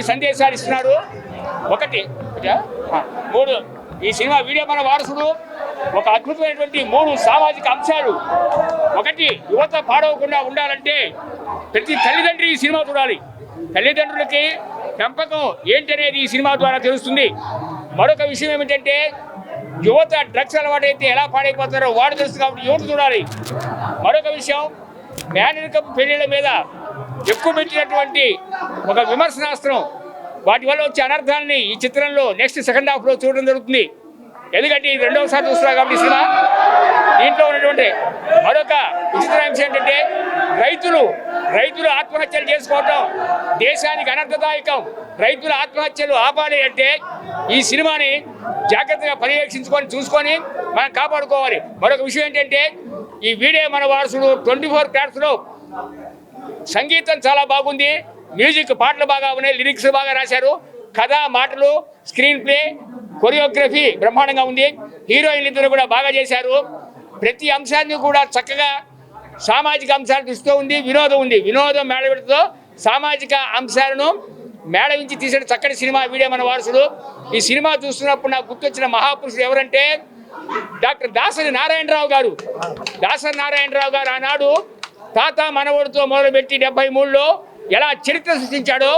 సందేశాలు ఇస్తున్నారు. ఒకటి మూడు ఈ సినిమా వీడియో మన వారసుడు ఒక అద్భుతమైనటువంటి 3 సామాజిక అంశాలు. ఒకటి, యువత పాడవకుండా ఉండాలంటే ప్రతి తల్లిదండ్రి ఈ సినిమా చూడాలి. తల్లిదండ్రులకి పెంపకం ఏంటనేది ఈ సినిమా ద్వారా తెలుస్తుంది. మరొక విషయం ఏమిటంటే యువత డ్రగ్స్ అలవాటు అయితే ఎలా పాడైపోతారో వాడు తెలుసు కాబట్టి యువత చూడాలి. మరొక విషయం, మేనరికపు పెళ్లిళ్ళ మీద ఎక్కువ పెట్టినటువంటి ఒక విమర్శనాస్త్రం, వాటి వల్ల వచ్చే అనర్థాలని ఈ చిత్రంలో నెక్స్ట్ సెకండ్ హాఫ్లో చూడడం జరుగుతుంది. ఎందుకంటే ఇది రెండవసారి చూస్తున్నారు కాబట్టి సినిమా. దీంట్లో ఉన్నటువంటి మరొక విచిత్రాంశం ఏంటంటే రైతులు ఆత్మహత్యలు చేసుకోవటం దేశానికి అనర్థదాయకం. రైతుల ఆత్మహత్యలు ఆపాలి అంటే ఈ సినిమాని జాగ్రత్తగా పర్యవేక్షించుకొని చూసుకొని మనం కాపాడుకోవాలి. మరొక విషయం ఏంటంటే ఈ వీడియో మన వారసుడు 24 క్రాఫ్ట్స్లో సంగీతం చాలా బాగుంది, మ్యూజిక్ పాటలు బాగా ఉన్నాయి, లిరిక్స్ బాగా రాశారు, కథ మాటలు స్క్రీన్ ప్లే కొరియోగ్రఫీ బ్రహ్మాండంగా ఉంది. హీరోయిన్లు ఇద్దరు కూడా బాగా చేశారు. ప్రతి అంశాన్ని కూడా చక్కగా సామాజిక అంశాలు దృష్టితో ఉంది, వినోదం ఉంది. వినోదం మేళవిడితో సామాజిక అంశాలను మేళవించి తీసిన చక్కటి సినిమా వీడియో మన వారసుడు. ఈ సినిమా చూస్తున్నప్పుడు నాకు గుర్తొచ్చిన మహాపురుషుడు ఎవరంటే డాక్టర్ దాసరి నారాయణరావు గారు. దాసరి నారాయణరావు గారు ఆనాడు తాత మనవడితో మొదలుపెట్టి 73లో ఎలా చరిత్ర సృష్టించాడో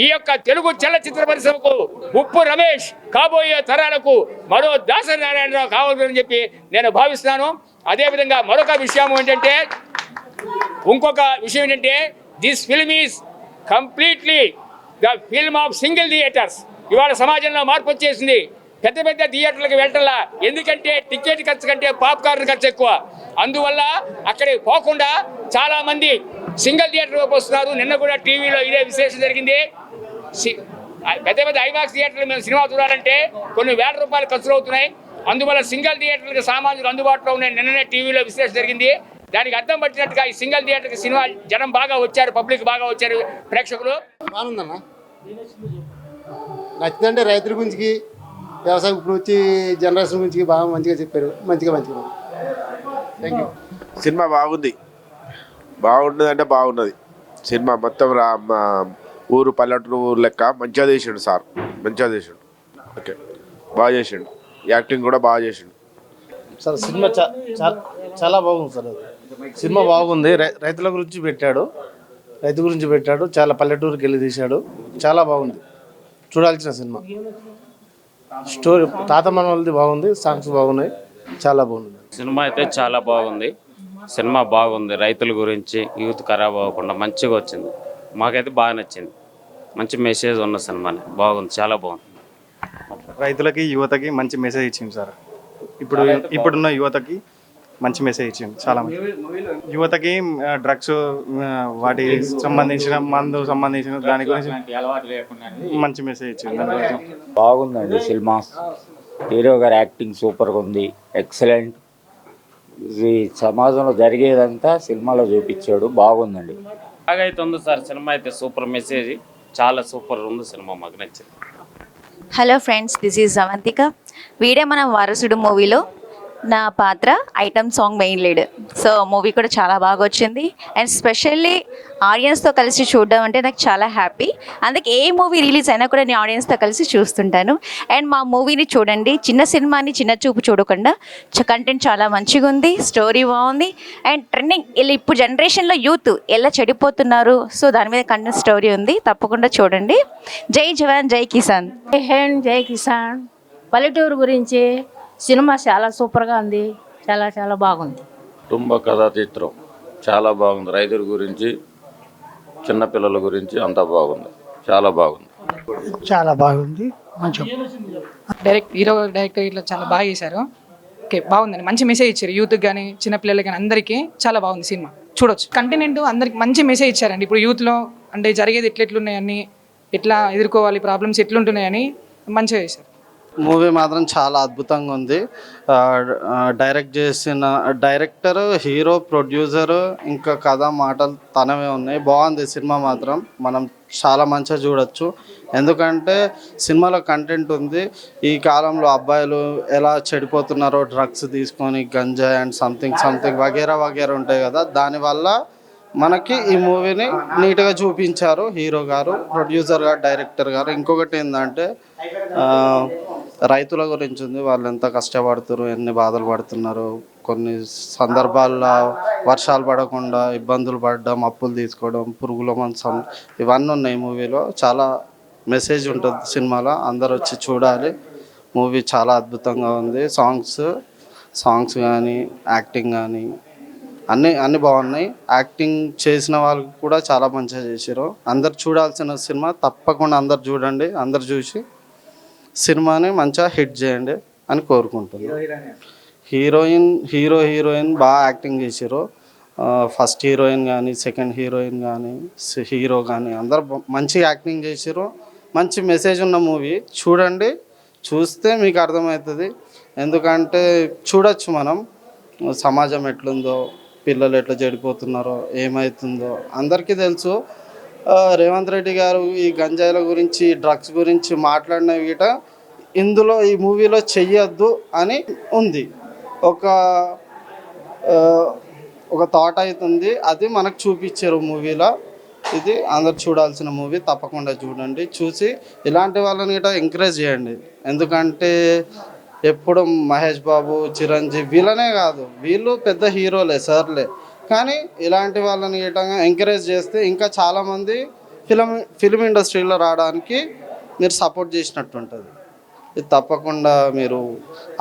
ఈ యొక్క తెలుగు చలనచిత్ర పరిశ్రమకు ఉప్పు రమేష్ కాబోయే తరాలకు మరో దాసరి నారాయణరావు కావాలని చెప్పి నేను భావిస్తున్నాను. అదేవిధంగా మరొక విషయం ఏంటంటే this film is completely the film of single theatres. ఇవాళ సమాజంలో మార్పు వచ్చేసింది. పెద్ద పెద్ద థియేటర్లకు వెళ్ళటంలా, ఎందుకంటే టికెట్ ఖర్చు కంటే పాప్కార్న్ ఖర్చు ఎక్కువ. అందువల్ల అక్కడికి పోకుండా చాలామంది సింగిల్ థియేటర్ వైపు వస్తున్నారు. నిన్న కూడా టీవీలో ఇదే విశ్లేషణ జరిగింది. పెద్ద పెద్ద ఐమాక్స్ థియేటర్లు మేము సినిమా చూడాలంటే కొన్ని వేల రూపాయలు ఖర్చులు అవుతున్నాయి. అందువల్ల సింగిల్ థియేటర్లకు సామాన్యులు అందుబాటులో ఉన్నాయి. నిన్ననే టీవీలో విశ్లేషణ జరిగింది. దానికి అర్థం పట్టినట్టుగా ఈ సింగిల్ థియేటర్కి సినిమా జనం బాగా వచ్చారు, పబ్లిక్ బాగా వచ్చారు, ప్రేక్షకులు. బాగుందన్న, నచ్చిందంటే రైతుల గురించి, వ్యవసాయం ఇప్పుడు వచ్చి జనరేషన్ గురించి బాగా మంచిగా చెప్పారు. మంచిగా థ్యాంక్ యూ. సినిమా బాగున్నది అంటే బాగున్నది సినిమా. మొత్తం ఊరు పల్లెటూరు లెక్క మంచిగా చేసిండు సార్, మంచిగా చేసిండు. ఓకే, బాగా చేసిండు, యాక్టింగ్ కూడా బాగా చేసిండు సార్. సినిమా చాలా బాగుంది సార్. సినిమా బాగుంది. రైతుల గురించి పెట్టాడు, చాలా పల్లెటూరుకి వెళ్ళి తీశాడు. చాలా బాగుంది, చూడాల్సిన సినిమా. స్టోరీ తాత మనవలది బాగుంది, సాంగ్స్ బాగున్నాయి, చాలా బాగుంది. సినిమా అయితే చాలా బాగుంది. సినిమా బాగుంది, రైతుల గురించి, యూత్ ఖరాబ్ అవ్వకుండా మంచిగా వచ్చింది. మాకైతే బాగా నచ్చింది. మంచి మెసేజ్ ఉన్న సినిమాని, బాగుంది, చాలా బాగుంది. రైతులకి యువతకి మంచి మెసేజ్ ఇచ్చింది సార్. ఇప్పుడున్న యువతకి మంచి మెసేజ్ ఇచ్చింది. చాలా యువతకి డ్రగ్స్ వాటి సంబంధించిన మందు సంబంధించిన దాని గురించి మంచి మెసేజ్ ఇచ్చింది. బాగుందండి సినిమా. హీరో గారి యాక్టింగ్ సూపర్గా ఉంది, ఎక్సలెంట్. ఇది సమాజంలో జరిగేదంతా సినిమాలో చూపించాడు, బాగుందండి. బాగా అయితే ఉంది సార్ సినిమా. అయితే సూపర్ మెసేజ్, చాలా సూపర్ ఉంది సినిమా, మాకు నచ్చింది. Hello friends, this is Avantika. వీడే మన వారసుడు మూవీలో నా పాత్ర item song main lead. So movie కూడా చాలా బాగా వచ్చింది. అండ్ స్పెషల్లీ ఆడియన్స్తో కలిసి చూడడం అంటే నాకు చాలా హ్యాపీ. అందుకే ఏ మూవీ రిలీజ్ అయినా కూడా నేను ఆడియన్స్తో కలిసి చూస్తుంటాను. అండ్ మా మూవీని చూడండి, చిన్న సినిమాని చిన్న చూపు చూడకుండా. కంటెంట్ చాలా మంచిగా ఉంది, స్టోరీ బాగుంది, అండ్ ట్రెండింగ్ ఇప్పుడు జనరేషన్లో యూత్ ఎలా చెడిపోతున్నారు, సో దాని మీద కంటెంట్ స్టోరీ ఉంది. తప్పకుండా చూడండి. జై జవాన్ జై కిసాన్. జై హింద్ జై కిసాన్. పల్లెటూరు గురించి సినిమా చాలా సూపర్గా ఉంది, చాలా బాగుంది. కుటుంబ కథా చిత్రం చాలా బాగుంది. రైతుల గురించి, చిన్నపిల్లల గురించి అంతా బాగుంది, చాలా బాగుంది. డైరెక్టర్ ఇట్లా చాలా బాగా చేశారు. ఓకే, బాగుందండి. మంచి మెసేజ్ ఇచ్చారు యూత్కి కానీ చిన్నపిల్లలకి కానీ అందరికీ. చాలా బాగుంది సినిమా, చూడొచ్చు. కంటెంట్ అందరికి మంచి మెసేజ్ ఇచ్చారండి. ఇప్పుడు యూత్లో అంటే జరిగేది ఎట్లున్నాయని, ఎట్లా ఎదుర్కోవాలి, ప్రాబ్లమ్స్ ఎట్లుంటున్నాయని మంచిగా చేశారు. మూవీ మాత్రం చాలా అద్భుతంగా ఉంది. డైరెక్ట్ చేసిన డైరెక్టర్, హీరో, ప్రొడ్యూసరు, ఇంకా కథ మాటలు తనవే ఉన్నాయి. బాగుంది సినిమా మాత్రం. మనం చాలా మంచిగా చూడొచ్చు, ఎందుకంటే సినిమాలో కంటెంట్ ఉంది. ఈ కాలంలో అబ్బాయిలు ఎలా చెడిపోతున్నారో డ్రగ్స్ తీసుకొని, గంజాయి అండ్ సంథింగ్ వగేరా ఉంటాయి కదా, దానివల్ల మనకి ఈ మూవీని నీట్గా చూపించారు హీరో గారు, ప్రొడ్యూసర్ గారు, డైరెక్టర్ గారు. ఇంకొకటి ఏంటంటే రైతుల గురించి ఉంది. వాళ్ళు ఎంత కష్టపడుతారు, ఎన్ని బాధలు పడుతున్నారు, కొన్ని సందర్భాల్లో వర్షాలు పడకుండా ఇబ్బందులు పడడం, అప్పులు తీసుకోవడం, పురుగుల మంచం, ఇవన్నీ ఉన్నాయి మూవీలో. చాలా మెసేజ్ ఉంటుంది సినిమాలో, అందరు వచ్చి చూడాలి. మూవీ చాలా అద్భుతంగా ఉంది. సాంగ్స్ కానీ, యాక్టింగ్ కానీ అన్నీ బాగున్నాయి. యాక్టింగ్ చేసిన వాళ్ళు కూడా చాలా మంచిగా చేశారు. అందరు చూడాల్సిన సినిమా, తప్పకుండా అందరు చూడండి. అందరు చూసి సినిమాని మంచిగా హిట్ చేయండి అని కోరుకుంటున్నాను. హీరోయిన్ బాగా యాక్టింగ్ చేశారు. ఫస్ట్ హీరోయిన్ కానీ, సెకండ్ హీరోయిన్ కానీ, హీరో కానీ అందరు మంచిగా యాక్టింగ్ చేశారు. మంచి మెసేజ్ ఉన్న మూవీ. చూడండి, చూస్తే మీకు అర్థమవుతుంది. ఎందుకంటే చూడొచ్చు మనం సమాజం ఎట్లుందో, పిల్లలు ఎట్లా చెడిపోతున్నారో, ఏమవుతుందో అందరికీ తెలుసు. రేవంత్ రెడ్డి గారు ఈ గంజాయిల గురించి, డ్రగ్స్ గురించి మాట్లాడిన వీట ఇందులో ఈ మూవీలో చెయ్యొద్దు అని ఉంది. ఒక థాట్ అవుతుంది, అది మనకు చూపించారు మూవీలో. ఇది అందరు చూడాల్సిన మూవీ, తప్పకుండా చూడండి. చూసి ఇలాంటి వాళ్ళని గిట్ట ఎంకరేజ్ చేయండి. ఎందుకంటే ఎప్పుడు మహేష్ బాబు, చిరంజీవి వీళ్ళనే కాదు, వీళ్ళు పెద్ద హీరోలే, సర్లే, కానీ ఇలాంటి వాళ్ళని గిట్టంగా ఎంకరేజ్ చేస్తే ఇంకా చాలామంది ఫిలిం ఇండస్ట్రీలో రావడానికి మీరు సపోర్ట్ చేసినట్టు ఉంటుంది. ఇది తప్పకుండా మీరు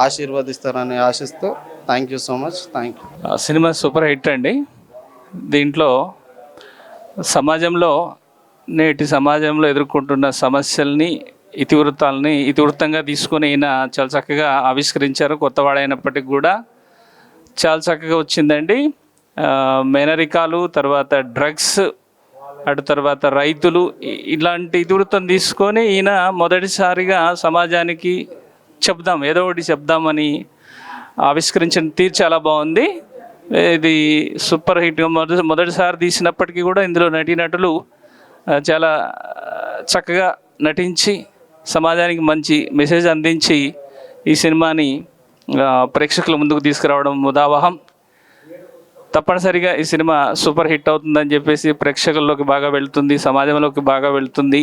ఆశీర్వదిస్తారని ఆశిస్తూ thank you so much. Thank you. Cinema super hit అండి. దీంట్లో నేటి సమాజంలో ఎదుర్కొంటున్న సమస్యల్ని, ఇతివృత్తంగా తీసుకొని ఈయన చాలా చక్కగా ఆవిష్కరించారు. కొత్తవాడైనప్పటికీ కూడా చాలా చక్కగా వచ్చిందండి. మేనరికాలు, తర్వాత డ్రగ్స్, అటు తర్వాత రైతులు, ఇలాంటి ఇతివృత్తం తీసుకొని ఈయన మొదటిసారిగా సమాజానికి ఏదో ఒకటి చెప్దామని ఆవిష్కరించిన తీరు చాలా బాగుంది. ఇది సూపర్ హిట్గా మొదటిసారి తీసినప్పటికీ కూడా ఇందులో నటీనటులు చాలా చక్కగా నటించి సమాజానికి మంచి మెసేజ్ అందించి ఈ సినిమాని ప్రేక్షకుల ముందుకు తీసుకురావడం ముదావహం. తప్పనిసరిగా ఈ సినిమా సూపర్ హిట్ అవుతుందని చెప్పేసి ప్రేక్షకుల్లోకి బాగా వెళ్తుంది, సమాజంలోకి బాగా వెళ్తుంది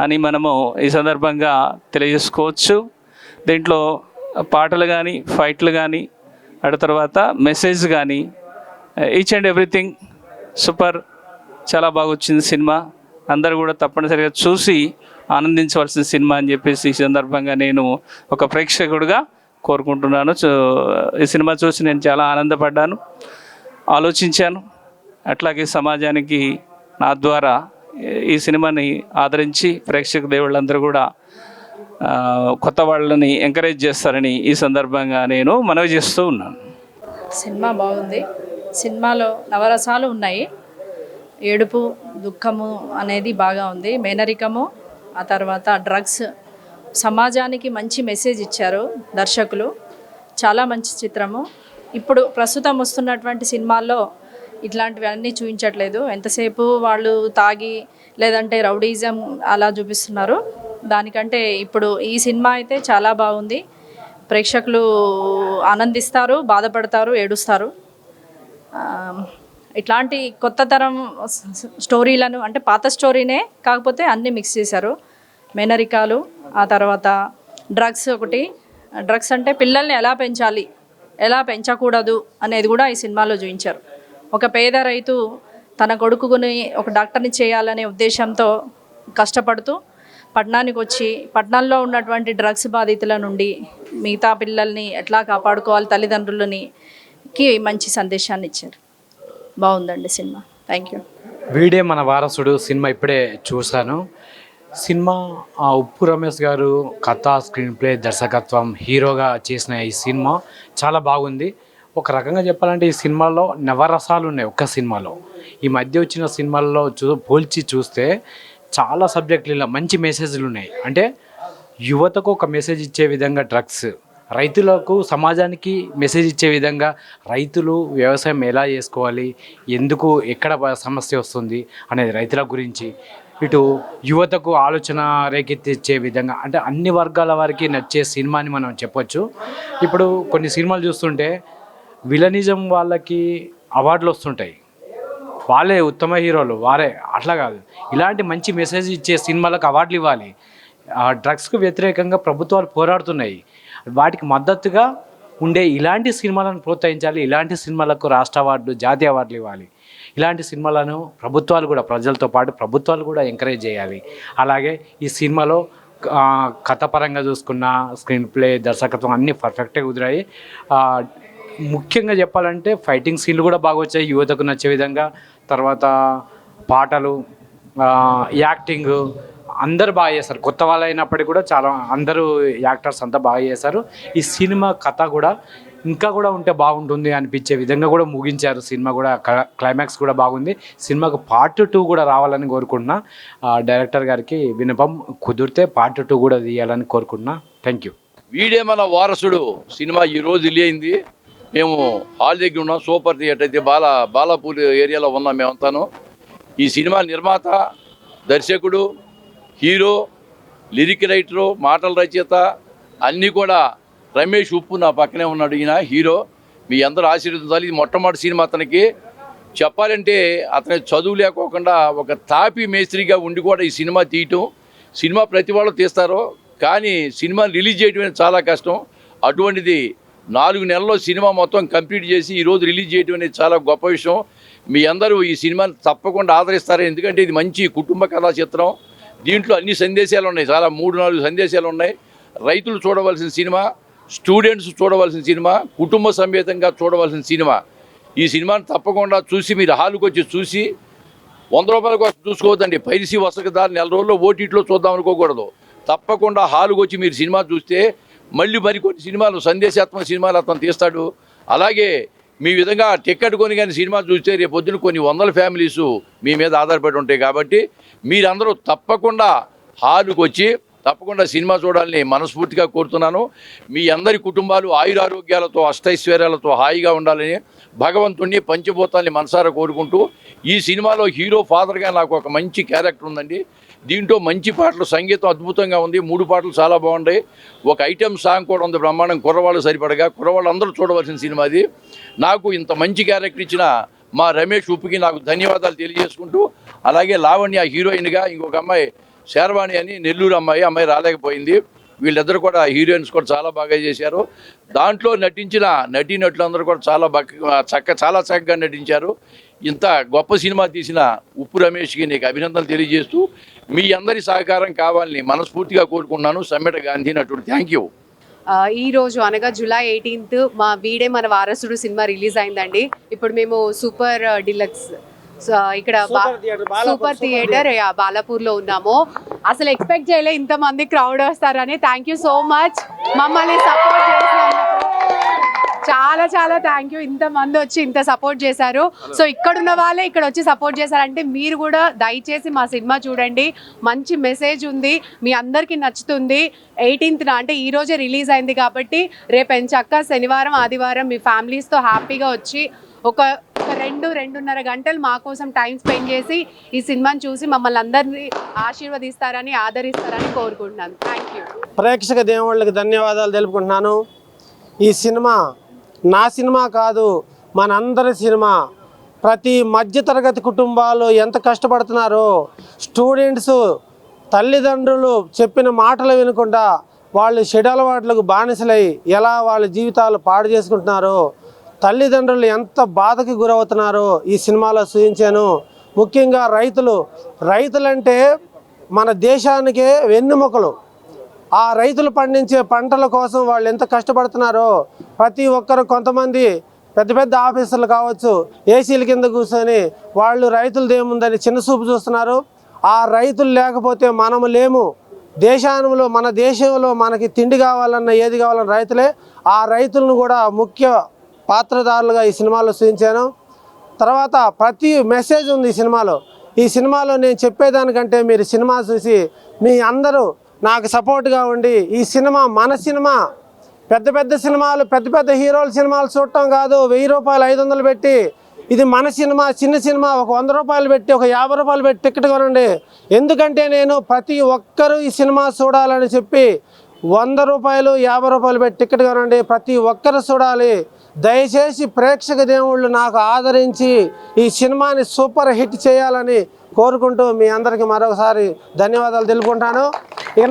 అని మనము ఈ సందర్భంగా తెలియజేసుకోవచ్చు. దీంట్లో పాటలు కానీ, ఫైట్లు కానీ, అటు తర్వాత మెసేజ్ కానీ, ఈచ్ అండ్ ఎవ్రీథింగ్ సూపర్, చాలా బాగా వచ్చింది సినిమా. అందరూ కూడా తప్పనిసరిగా చూసి ఆనందించవలసిన సినిమా అని చెప్పేసి ఈ సందర్భంగా నేను ఒక ప్రేక్షకుడిగా కోరుకుంటున్నాను. ఈ సినిమా చూసి నేను చాలా ఆనందపడ్డాను, ఆలోచించాను. అట్లాగే సమాజానికి నా ద్వారా ఈ సినిమాని ఆదరించి ప్రేక్షక దేవుళ్ళందరూ కూడా కొత్త వాళ్ళని ఎంకరేజ్ చేస్తారని ఈ సందర్భంగా నేను మనవి చేస్తూ ఉన్నాను. సినిమా బాగుంది. సినిమాలో నవరసాలు ఉన్నాయి. ఏడుపు, దుఃఖము అనేది బాగా ఉంది. మేనరికము, ఆ తర్వాత డ్రగ్స్, సమాజానికి మంచి మెసేజ్ ఇచ్చారు దర్శకులు. చాలా మంచి చిత్రము. ఇప్పుడు ప్రస్తుతం వస్తున్నటువంటి సినిమాల్లో ఇట్లాంటివన్నీ చూపించట్లేదు. ఎంతసేపు వాళ్ళు తాగి లేదంటే రౌడీజం అలా చూపిస్తున్నారు. దానికంటే ఇప్పుడు ఈ సినిమా అయితే చాలా బాగుంది. ప్రేక్షకులు ఆనందిస్తారు, బాధపడతారు, ఏడుస్తారు. ఇట్లాంటి కొత్త తరం స్టోరీలను, అంటే పాత స్టోరీనే కాకపోతే అన్నీ మిక్స్ చేశారు. మేనరికాలు, ఆ తర్వాత డ్రగ్స్ ఒకటి. డ్రగ్స్ అంటే పిల్లల్ని ఎలా పెంచాలి, ఎలా పెంచకూడదు అనేది కూడా ఈ సినిమాలో చూపించారు. ఒక పేద రైతు తన కొడుకుని ఒక డాక్టర్ని చేయాలనే ఉద్దేశంతో కష్టపడుతూ పట్టణానికి వచ్చి పట్టణంలో ఉన్నటువంటి డ్రగ్స్ బాధితుల నుండి మిగతా పిల్లల్ని ఎట్లా కాపాడుకోవాలి, తల్లిదండ్రులకి మంచి సందేశాన్ని ఇచ్చారు. బాగుందండి సినిమా. Thank you. వీడే మన వారసుడు సినిమా ఇప్పుడే చూశాను. సినిమా ఉప్పు రమేష్ గారు కథ, స్క్రీన్ ప్లే, దర్శకత్వం, హీరోగా చేసిన ఈ సినిమా చాలా బాగుంది. ఒక రకంగా చెప్పాలంటే ఈ సినిమాలో నవరసాలు ఉన్నాయి. ఒక్క సినిమాలో ఈ మధ్య వచ్చిన సినిమాల్లో పోల్చి చూస్తే చాలా సబ్జెక్టులలో మంచి మెసేజ్లు ఉన్నాయి. అంటే యువతకు ఒక మెసేజ్ ఇచ్చే విధంగా డ్రగ్స్, రైతులకు సమాజానికి మెసేజ్ ఇచ్చే విధంగా రైతులు వ్యవసాయం ఎలా చేసుకోవాలి, ఎందుకు ఎక్కడ సమస్య వస్తుంది అనేది రైతుల గురించి, ఇటు యువతకు ఆలోచన రేకెత్తిచ్చే విధంగా, అంటే అన్ని వర్గాల వారికి నచ్చే సినిమా అని మనం చెప్పొచ్చు. ఇప్పుడు కొన్ని సినిమాలు చూస్తుంటే విలనిజం వాళ్ళకి అవార్డులు వస్తుంటాయి, వాళ్ళే ఉత్తమ హీరోలు, వారే అట్లా కాదు. ఇలాంటి మంచి మెసేజ్ ఇచ్చే సినిమాలకు అవార్డులు ఇవ్వాలి. డ్రగ్స్కు వ్యతిరేకంగా ప్రభుత్వాలు పోరాడుతున్నాయి, వాటికి మద్దతుగా ఉండే ఇలాంటి సినిమాలను ప్రోత్సహించాలి. ఇలాంటి సినిమాలకు రాష్ట్ర అవార్డు, జాతీయ అవార్డులు ఇవ్వాలి. ఇలాంటి సినిమాలను ప్రభుత్వాలు కూడా, ప్రజలతో పాటు ప్రభుత్వాలు కూడా ఎంకరేజ్ చేయాలి. అలాగే ఈ సినిమాలో కథపరంగా చూసుకున్న స్క్రీన్ ప్లే, దర్శకత్వం అన్నీ పర్ఫెక్ట్గా కుదిరాయి. ముఖ్యంగా చెప్పాలంటే ఫైటింగ్ సీన్లు కూడా బాగా వచ్చాయి, యువతకు నచ్చే విధంగా. తర్వాత పాటలు, యాక్టింగ్ అందరు బాగా చేశారు. కొత్త వాళ్ళు అయినప్పటికీ కూడా చాలా అందరూ యాక్టర్స్ అంతా బాగా చేశారు. ఈ సినిమా కథ కూడా ఇంకా కూడా ఉంటే బాగుంటుంది అనిపించే విధంగా కూడా ముగించారు. సినిమా కూడా క్లైమాక్స్ కూడా బాగుంది. సినిమాకు పార్ట్ 2 కూడా రావాలని కోరుకుంటున్నా. డైరెక్టర్ గారికి విన్నపం, కుదిరితే పార్ట్ 2 కూడా తీయాలని కోరుకుంటున్నా. Thank you. వీడే మన వారసుడు సినిమా ఈరోజు రిలీజ్ అయింది. మేము హాల్ దగ్గర ఉన్నాం, సూపర్ థియేటర్ అయితే బాలాపూర్ ఏరియాలో ఉన్నాం మేమంతాను. ఈ సినిమా నిర్మాత, దర్శకుడు, హీరో, లిరిక్ రైటరు, మాటల రచయిత అన్నీ కూడా రమేష్ ఉప్పు నా పక్కనే ఉన్నాడు. ఈయన హీరో. మీ అందరూ ఆశీర్వదించాలి. ఇది మొట్టమొదటి సినిమా అతనికి. చెప్పాలంటే అతని చదువు లేకోకుండా ఒక తాపి మేస్త్రిగా ఉండి కూడా ఈ సినిమా తీయటం. సినిమా ప్రతి వాళ్ళు తీస్తారు, కానీ సినిమా రిలీజ్ చేయడం చాలా కష్టం. అటువంటిది 4 నెలల్లో సినిమా మొత్తం కంప్లీట్ చేసి ఈరోజు రిలీజ్ చేయడం అనేది చాలా గొప్ప విషయం. మీ అందరూ ఈ సినిమాని తప్పకుండా ఆదరిస్తారు, ఎందుకంటే ఇది మంచి కుటుంబ కథా చిత్రం. దీంట్లో అన్ని సందేశాలు ఉన్నాయి, చాలా 3-4 సందేశాలు ఉన్నాయి. రైతులు చూడవలసిన సినిమా, స్టూడెంట్స్ చూడవలసిన సినిమా, కుటుంబ సమేతంగా చూడవలసిన సినిమా. ఈ సినిమాని తప్పకుండా చూసి మీరు హాల్కి వచ్చి చూసి 100 రూపాయల కోసం చూసుకోవద్దండి. పైరసీ వసకదారు 4 రోజుల్లో ఓటీటీలో చూద్దాం అనుకోకూడదు. తప్పకుండా హాల్కి వచ్చి మీరు సినిమా చూస్తే మళ్ళీ మరికొన్ని సినిమాలు, సందేశాత్మక సినిమాలు అతను తీస్తాడు. అలాగే మీ విధంగా టికెట్ కొని కానీ సినిమా చూస్తే రేపు పొద్దున కొన్ని 100 ఫ్యామిలీస్ మీ మీద ఆధారపడి ఉంటాయి. కాబట్టి మీరందరూ తప్పకుండా హాల్కి వచ్చి తప్పకుండా సినిమా చూడాలని మనస్ఫూర్తిగా కోరుతున్నాను. మీ అందరి కుటుంబాలు ఆయురారోగ్యాలతో, అష్టైశ్వర్యాలతో హాయిగా ఉండాలని భగవంతుణ్ణి, పంచభూతాల్ని మనసారా కోరుకుంటూ, ఈ సినిమాలో హీరో ఫాదర్గా నాకు ఒక మంచి క్యారెక్టర్ ఉందండి. దీంట్లో మంచి పాటలు, సంగీతం అద్భుతంగా ఉంది. 3 పాటలు చాలా బాగున్నాయి. ఒక ఐటెం సాంగ్ కూడా ఉంది బ్రహ్మాండం, కుర్రవాళ్ళు సరిపడగా. కుర్రవాళ్ళు అందరూ చూడవలసిన సినిమా అది. నాకు ఇంత మంచి క్యారెక్టర్ ఇచ్చిన మా రమేష్ ఉప్పుకి నాకు ధన్యవాదాలు తెలియజేసుకుంటూ, అలాగే లావణ్య హీరోయిన్గా, ఇంకొక అమ్మాయి శర్వాణి అని నెల్లూరు అమ్మాయి రాలేకపోయింది. వీళ్ళిద్దరు కూడా హీరోయిన్స్ కూడా చాలా బాగా చేశారు. దాంట్లో నటించిన నటీనటులందరూ కూడా చాలా చక్కగా నటించారు. ఇంత గొప్ప సినిమా తీసిన ఉప్పు రమేష్కి నీకు అభినందనలు తెలియజేస్తూ, మీ అందరి సహకారం కావాలని మనస్ఫూర్తిగా కోరుకున్నాను. సమ్మెట గాంధీ నటుడు. Thank you. ఈ రోజు అనగా జూలై 18 మా వీడే మన వారసుడు సినిమా రిలీజ్ అయిందండి. ఇప్పుడు మేము సూపర్ డిలక్స్ ఇక్కడ సూపర్ థియేటర్ బాలాపూర్లో ఉన్నాము. అసలు ఎక్స్పెక్ట్ చేయలే ఇంతమంది క్రౌడ్ వస్తారని. థ్యాంక్ యూ సో మచ్ మమ్మల్ని సపోర్ట్ చేసినందుకు. చాలా థ్యాంక్ యూ. ఇంతమంది వచ్చి ఇంత సపోర్ట్ చేశారు. సో ఇక్కడున్న వాళ్ళే ఇక్కడ వచ్చి సపోర్ట్ చేశారంటే మీరు కూడా దయచేసి మా సినిమా చూడండి. మంచి మెసేజ్ ఉంది, మీ అందరికీ నచ్చుతుంది. 18న అంటే ఈ రోజే రిలీజ్ అయింది కాబట్టి రేపు ఎంచక్క శనివారం, ఆదివారం మీ ఫ్యామిలీస్తో హ్యాపీగా వచ్చి ఒక 2-2.5 గంటలు మా కోసం టైం స్పెండ్ చేసి ఈ సినిమాని చూసి మమ్మల్ని అందరినీ ఆశీర్వదిస్తారని, ఆదరిస్తారని కోరుకుంటున్నాను. Thank you. ప్రేక్షక దేవుళ్ళకి ధన్యవాదాలు తెలుపుకుంటున్నాను. ఈ సినిమా నా సినిమా కాదు, మనందరి సినిమా. ప్రతి మధ్యతరగతి కుటుంబాలు ఎంత కష్టపడుతున్నారో, స్టూడెంట్స్ తల్లిదండ్రులు చెప్పిన మాటలు వినకుండా వాళ్ళు చెడు అలవాట్లకు బానిసలై ఎలా వాళ్ళ జీవితాలు పాడు చేసుకుంటున్నారో, తల్లిదండ్రులు ఎంత బాధకి గురవుతున్నారో ఈ సినిమాలో చూపించాను. ముఖ్యంగా రైతులంటే మన దేశానికే వెన్నెముకలు. ఆ రైతులు పండించే పంటల కోసం వాళ్ళు ఎంత కష్టపడుతున్నారో ప్రతి ఒక్కరు, కొంతమంది పెద్ద ఆఫీసర్లు కావచ్చు, ఏసీల కింద కూర్చొని వాళ్ళు రైతులదేముందని చిన్న చూపు చూస్తున్నారు. ఆ రైతులు లేకపోతే మనము లేము. మన దేశంలో మనకి తిండి కావాలన్నా ఏది కావాలన్నా రైతులే. ఆ రైతులను కూడా ముఖ్య పాత్రధారులుగా ఈ సినిమాలో చూపించాను. తర్వాత ప్రతి మెసేజ్ ఉంది ఈ సినిమాలో నేను చెప్పేదానికంటే మీరు సినిమా చూసి మీ అందరూ నాకు సపోర్ట్గా ఉండి, ఈ సినిమా మన సినిమా. పెద్ద సినిమాలు, పెద్ద హీరోల సినిమాలు చూడటం కాదు. 1000 రూపాయలు 500 పెట్టి, ఇది మన సినిమా, చిన్న సినిమా. ఒక 100 రూపాయలు పెట్టి, ఒక 50 రూపాయలు పెట్టి టికెట్ కొనండి. ఎందుకంటే నేను ప్రతి ఒక్కరూ ఈ సినిమా చూడాలని చెప్పి 100 రూపాయలు 50 రూపాయలు పెట్టి టికెట్ కొనండి. ప్రతి ఒక్కరు చూడాలి. దయచేసి ప్రేక్షక దేవుళ్ళు నాకు ఆదరించి ఈ సినిమాని సూపర్ హిట్ చేయాలని కోరుకుంటూ మీ అందరికీ మరొకసారి ధన్యవాదాలు తెలుపుకుంటాను. ఇక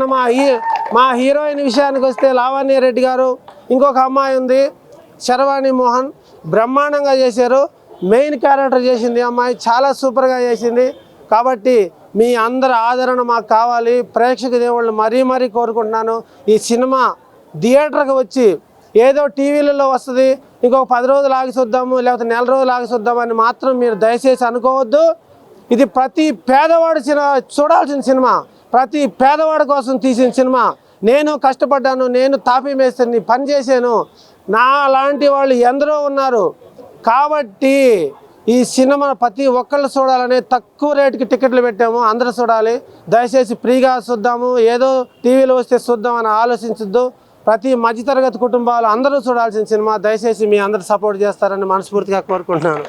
మా హీరోయిన్ విషయానికి వస్తే లావణ్య రెడ్డి గారు, ఇంకొక అమ్మాయి ఉంది శర్వాణి మోహన్, బ్రహ్మాండంగా చేశారు. మెయిన్ క్యారెక్టర్ చేసింది అమ్మాయి, చాలా సూపర్గా చేసింది. కాబట్టి మీ అందరి ఆదరణ మాకు కావాలి. ప్రేక్షక దేవుళ్ళు మరీ కోరుకుంటున్నాను. ఈ సినిమా థియేటర్కి వచ్చి ఏదో టీవీలలో వస్తుంది, ఇంకొక 10 రోజులు ఆగి చూద్దాము లేకపోతే నెల రోజులు ఆగి చూద్దామని మాత్రం మీరు దయచేసి అనుకోవద్దు. ఇది ప్రతి పేదవాడు చూడాల్సిన సినిమా, ప్రతి పేదవాడి కోసం తీసిన సినిమా. నేను కష్టపడ్డాను, నేను తాపీ మేస్త్రిని పని చేశాను, నా లాంటి వాళ్ళు ఎందరో ఉన్నారు. కాబట్టి ఈ సినిమా ప్రతి ఒక్కళ్ళు చూడాలని తక్కువ రేటుకి టికెట్లు పెట్టాము, అందరూ చూడాలి. దయచేసి ఫ్రీగా చూద్దాము, ఏదో టీవీలో వస్తే చూద్దామని ఆలోచించొద్దు. ప్రతి మధ్యతరగతి కుటుంబాలు అందరూ చూడాల్సిన సినిమా. దయచేసి మీ అందరూ సపోర్ట్ చేస్తారని మనస్ఫూర్తిగా కోరుకుంటున్నాను.